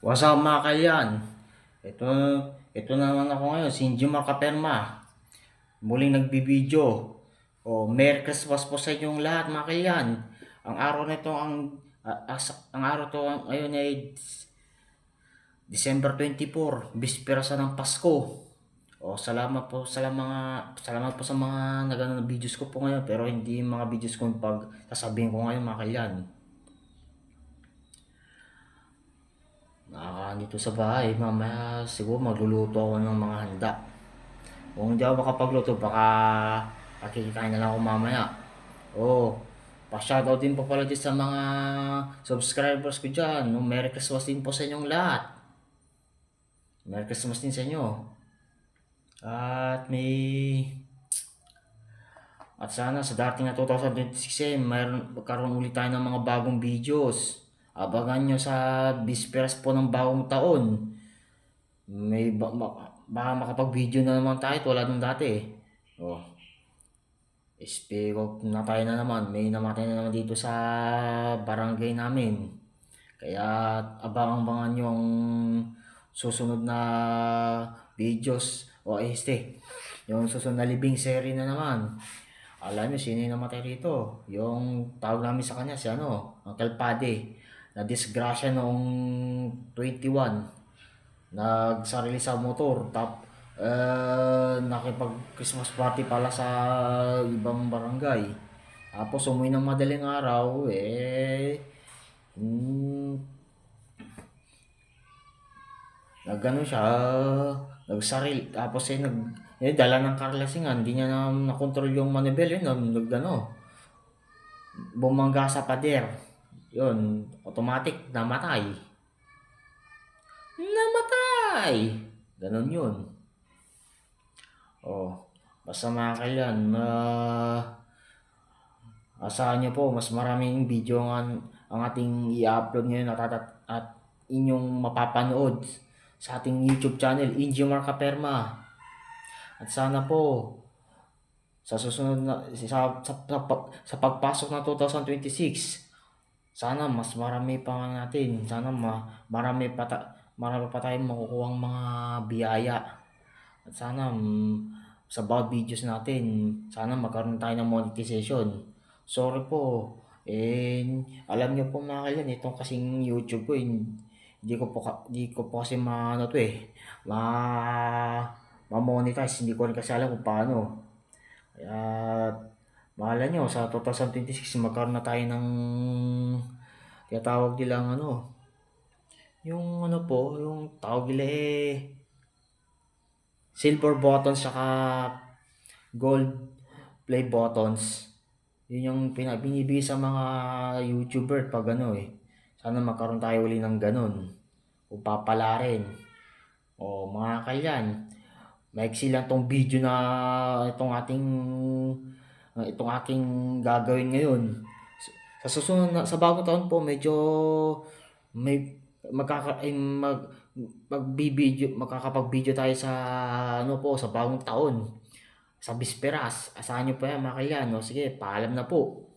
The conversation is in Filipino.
What's up mga kalyan? Ito, ito naman ako ngayon, si Jimar Kaperma. Muling nagbibideo. Merry Christmas po sa inyong lahat mga kalyan. Ang araw na ito, ang araw to ngayon ay December 24, bispera ng Pasko. Salamat po sa mga nagano videos ko po ngayon, pero hindi mga videos ko yung pag sasabihin ko ngayon mga kalyan. Dito sa bahay, mamaya siguro magluluto ako ng mga handa. Kung hindi ako makapagluto, baka makikikain na lang ako mamaya. Oh, pa-shoutout din po pala dyan sa mga subscribers ko dyan. No, Merry Christmas din po sa inyong lahat. Merry Christmas din sa inyo. At sana sa dating na 2026 magkaroon ulit tayo ng mga bagong videos. Abangan nyo sa bisperas po ng bagong taon. Baka makapag-video na naman tayo tulad ng dati eh. Oh, speak of namatay na naman. May namatay na naman dito sa barangay namin. Kaya abang-abangan nyo ang susunod na videos o yung susunod na libing series na naman. Alam nyo sino yung namatay rito? Yung tawag namin sa kanya si Uncle Pade. Na disgrasya noong 21. Nagsarili sa motor nakipag Christmas party pala sa ibang barangay. Tapos umuwi ng madaling araw hmm, nagano siya, nagsarili tapos dala ng karlasingan, hindi niya na nakontrol yung manibel yun, bumangga sa pader. Yun, automatic namatay. Ganon yun. Basta mga kailan, asahan nyo po, mas maraming video ang ating i-upload ngayon at inyong mapapanood sa ating YouTube channel, Injo Marca Perma. At sana po, sa susunod na, sa pagpasok ng 2026, sana mas marami pa natin. Sana marami pa tayong makukuhang mga biyaya. At sana sa bawat videos natin, sana magkaroon tayo ng monetization. Sorry po. Alam niyo po mga kailan, itong kasing YouTube ko, hindi ko po kasi ma-monetize. Hindi ko rin kasi alam kung paano. Kaya, mahala nyo, sa 2026, magkaroon na tayo ng tinatawag nilang yung tawag nila silver buttons saka gold play buttons. Yun yung binibigay sa mga YouTuber pag Sana magkaroon tayo uli ng ganun. O papala rin. Mga kalyan, maiksi lang tong video na itong aking gagawin ngayon. Sa susunod na, sa bagong taon po, medyo may makakapag-video tayo sa sa bagong taon, sa bisperas. Asahan nyo pa yan mga kalyan. Sige, paalam na po.